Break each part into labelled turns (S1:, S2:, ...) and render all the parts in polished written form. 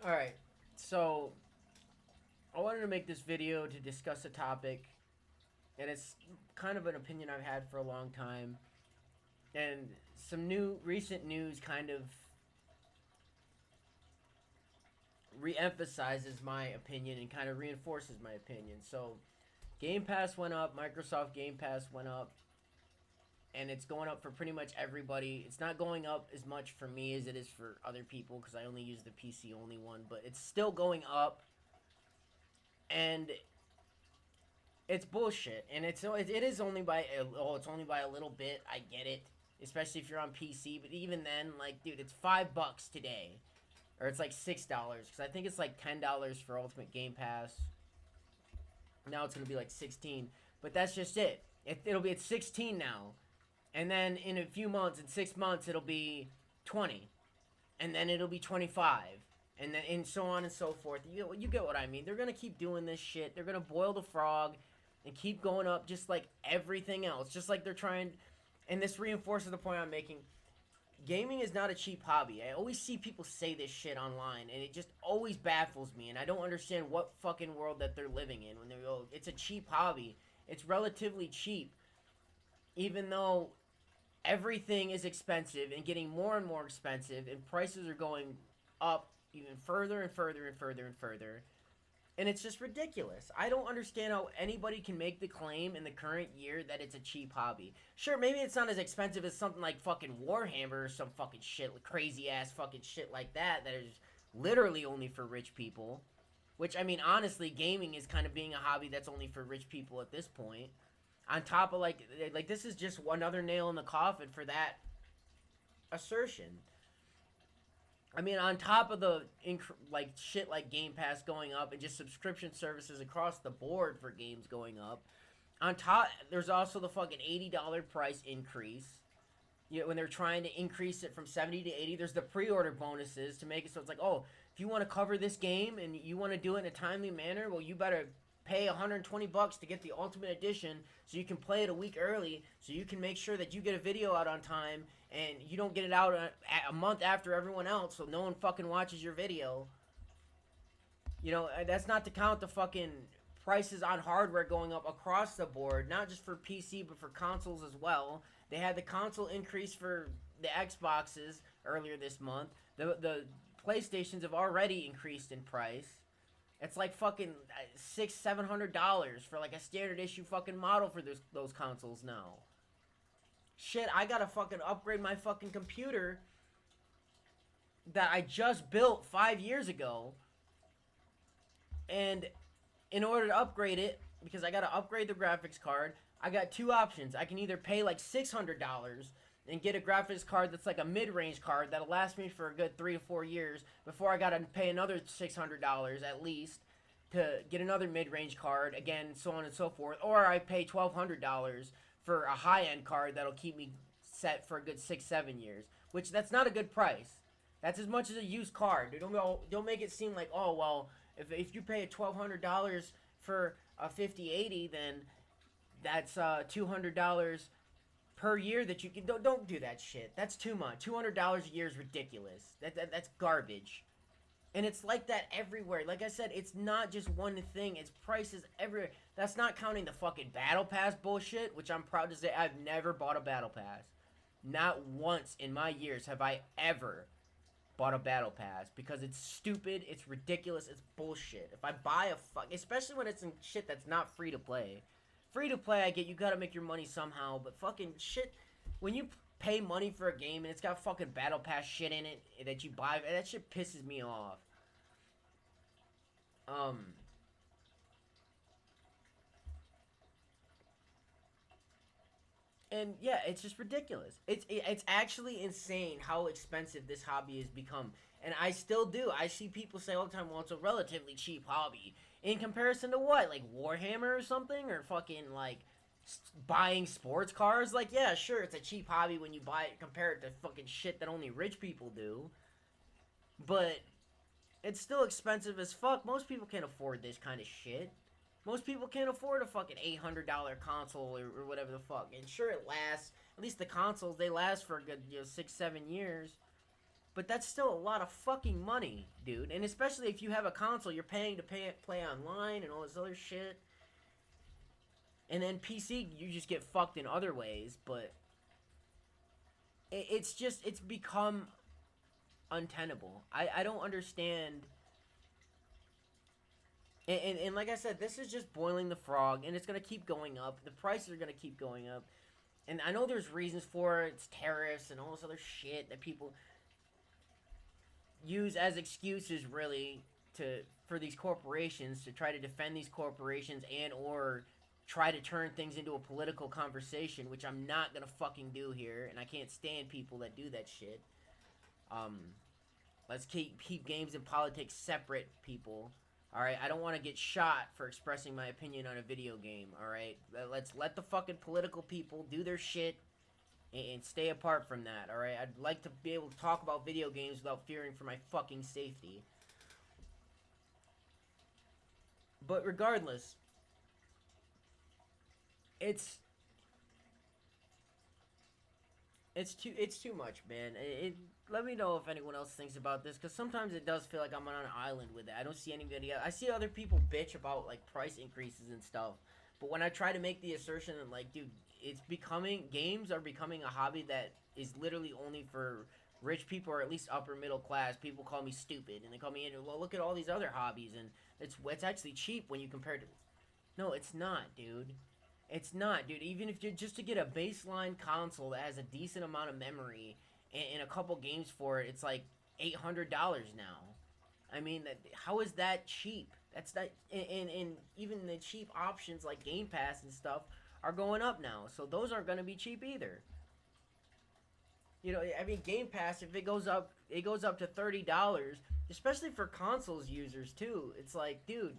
S1: Alright, so I wanted to make this video to discuss a topic, and it's kind of an opinion I've had for a long time, and some recent news kind of re-emphasizes my opinion and kind of reinforces my opinion. So, Game Pass went up, Microsoft Game Pass went up, and it's going up for pretty much everybody. It's not going up as much for me as it is for other people because I only use the PC only one, but it's still going up. And it's bullshit, and it is only by it's only by a little bit. I get it, especially if you're on PC. But even then, like, dude, it's $5 today, or it's like $6 because I think it's like $10 for Ultimate Game Pass. Now it's gonna be like 16, but that's just it. It'll be at 16 now, and then in a few months, in 6 months, it'll be 20, and then it'll be 25. And then and so on and so forth. You get what I mean. They're gonna keep doing this shit. They're gonna boil the frog and keep going up just like everything else. Just like they're trying, and this reinforces the point I'm making. Gaming is not a cheap hobby. I always see people say this shit online, and it just always baffles me, and I don't understand what fucking world that they're living in when they go, it's a cheap hobby. It's relatively cheap, even though everything is expensive and getting more and more expensive, and prices are going up even further and further and further and further. And it's just ridiculous. I don't understand how anybody can make the claim in the current year that it's a cheap hobby. Sure, maybe it's not as expensive as something like fucking Warhammer or some fucking shit, crazy ass fucking shit like that is literally only for rich people. Which, I mean, honestly, gaming is kind of being a hobby that's only for rich people at this point. On top of, like this is just another nail in the coffin for that assertion. I mean, on top of the like shit like Game Pass going up and just subscription services across the board for games going up, on top there's also the fucking $80 price increase. You know, when they're trying to increase it from 70 to 80, there's the pre-order bonuses to make it so it's like, oh, if you want to cover this game and you want to do it in a timely manner, well, you better pay $120 to get the Ultimate Edition so you can play it a week early, so you can make sure that you get a video out on time and you don't get it out a month after everyone else, so no one fucking watches your video. You know, that's not to count the fucking prices on hardware going up across the board, not just for PC but for consoles as well. They had the console increase for the Xboxes earlier this month. The PlayStations have already increased in price. It's like fucking $600-700 for like a standard issue fucking model for those consoles now. Shit, I gotta fucking upgrade my fucking computer that I just built 5 years ago. And in order to upgrade it, because I gotta upgrade the graphics card, I got two options. I can either pay like $600 and get a graphics card that's like a mid-range card that'll last me for a good 3 to 4 years before I gotta pay another $600 at least to get another mid-range card, again, so on and so forth. Or I pay $1,200 for a high-end card that'll keep me set for a good 6-7 years, which that's not a good price. That's as much as a used card. Don't make it seem like, oh, well, if you pay $1,200 for a 5080, then that's $200 per year that you can. Don't do that shit. That's too much. $200 a year is ridiculous. That's garbage. And it's like that everywhere. Like I said, it's not just one thing. It's prices everywhere. That's not counting the fucking Battle Pass bullshit, which I'm proud to say I've never bought a Battle Pass. Not once in my years have I ever bought a Battle Pass because it's stupid, it's ridiculous, it's bullshit. If I buy especially when it's in shit that's not free to play. Free to play, I get you gotta make your money somehow, but fucking shit, when you pay money for a game and it's got fucking Battle Pass shit in it that you buy, that shit pisses me off. And yeah, it's just ridiculous. It's actually insane how expensive this hobby has become. And I still do. I see people say all the time, well, it's a relatively cheap hobby. In comparison to what? Like Warhammer or something? Or fucking like buying sports cars? Like, yeah, sure, it's a cheap hobby when you buy it compared to fucking shit that only rich people do. But it's still expensive as fuck. Most people can't afford this kind of shit. Most people can't afford a fucking $800 console or whatever the fuck. And sure, it lasts. At least the consoles, they last for a good 6-7 years. But that's still a lot of fucking money, dude. And especially if you have a console, you're paying to play online and all this other shit. And then PC, you just get fucked in other ways. But it's become untenable. I don't understand. And like I said, this is just boiling the frog, and it's going to keep going up. The prices are going to keep going up. And I know there's reasons for it. It's tariffs and all this other shit that people use as excuses, really, for these corporations to try to defend these corporations and or try to turn things into a political conversation, which I'm not going to fucking do here. And I can't stand people that do that shit. Let's keep games and politics separate, people. Alright, I don't want to get shot for expressing my opinion on a video game, alright? Let's let the fucking political people do their shit and stay apart from that, alright? I'd like to be able to talk about video games without fearing for my fucking safety. But regardless, it's too much, man. Let me know if anyone else thinks about this, because sometimes it does feel like I'm on an island with it. I don't see anybody else. I see other people bitch about, like, price increases and stuff, but when I try to make the assertion that, like, dude, games are becoming a hobby that is literally only for rich people, or at least upper middle class. People call me stupid, and they call me, well, look at all these other hobbies, and it's actually cheap when you compare it to... No, it's not, dude. It's not, dude. Even if you're just to get a baseline console that has a decent amount of memory and a couple games for it, it's like $800 now. I mean, how is that cheap? That's not, and even the cheap options like Game Pass and stuff are going up now, so those aren't going to be cheap either. You know, I mean, Game Pass, if it goes up to $30, especially for consoles users too. It's like, dude,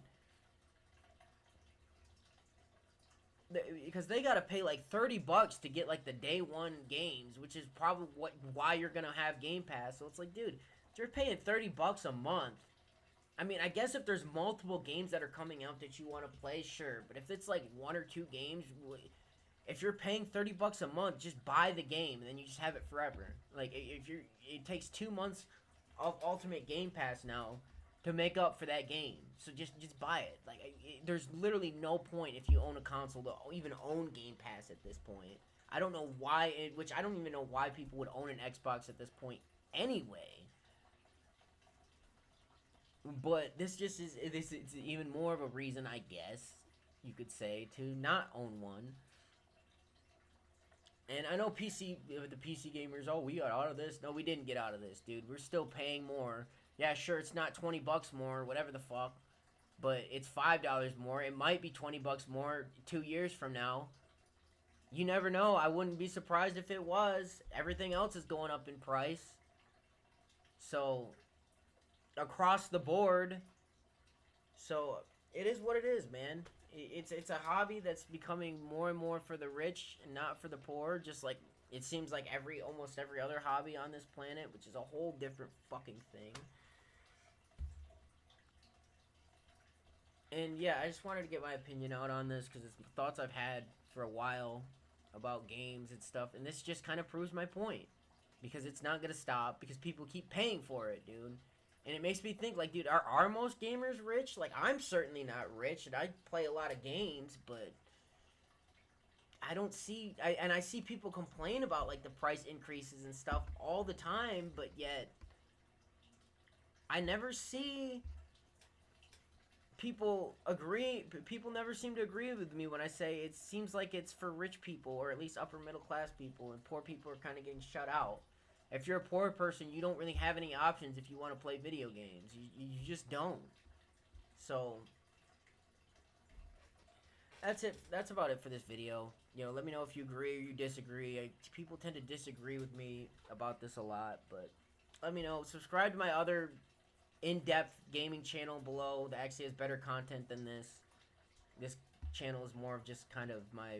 S1: because they gotta pay like $30 to get like the day one games, which is probably why you're gonna have Game Pass. So it's like, dude, if you're paying $30 a month, I mean, I guess if there's multiple games that are coming out that you want to play, sure. But if it's like one or two games, if you're paying $30 a month, just buy the game and then you just have it forever. Like, it takes 2 months of Ultimate Game Pass now to make up for that game. So just buy it. Like, there's literally no point if you own a console to even own Game Pass at this point. I don't know why, which I don't even know why people would own an Xbox at this point anyway. But this just is, it's even more of a reason, I guess, you could say, to not own one. And I know the PC gamers, oh, we got out of this. No, we didn't get out of this, dude. We're still paying more. Yeah, sure, it's not $20 more, whatever the fuck, but it's $5 more. It might be $20 more 2 years from now. You never know. I wouldn't be surprised if it was. Everything else is going up in price. So, across the board. So, it is what it is, man. It's a hobby that's becoming more and more for the rich and not for the poor, just like it seems like almost every other hobby on this planet, which is a whole different fucking thing. And yeah, I just wanted to get my opinion out on this because it's thoughts I've had for a while about games and stuff, and this just kind of proves my point. Because it's not going to stop, because people keep paying for it, dude. And it makes me think, like, dude, are most gamers rich? Like, I'm certainly not rich, and I play a lot of games, but I don't see... I see people complain about, like, the price increases and stuff all the time, but yet I never see people never seem to agree with me when I say it seems like it's for rich people, or at least upper middle class people, and poor people are kind of getting shut out. If you're a poor person, you don't really have any options if you want to play video games. You just don't. So, that's it. That's about it for this video. You know, let me know if you agree or you disagree. People tend to disagree with me about this a lot, but let me know. Subscribe to my other in-depth gaming channel below that actually has better content than this. This channel is more of just kind of my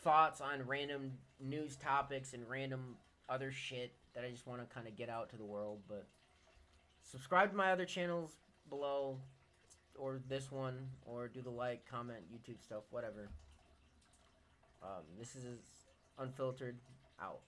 S1: thoughts on random news topics and random other shit that I just want to kind of get out to the world. But subscribe to my other channels below, or this one, or do the like, comment, YouTube stuff, whatever. This is Unfiltered, out.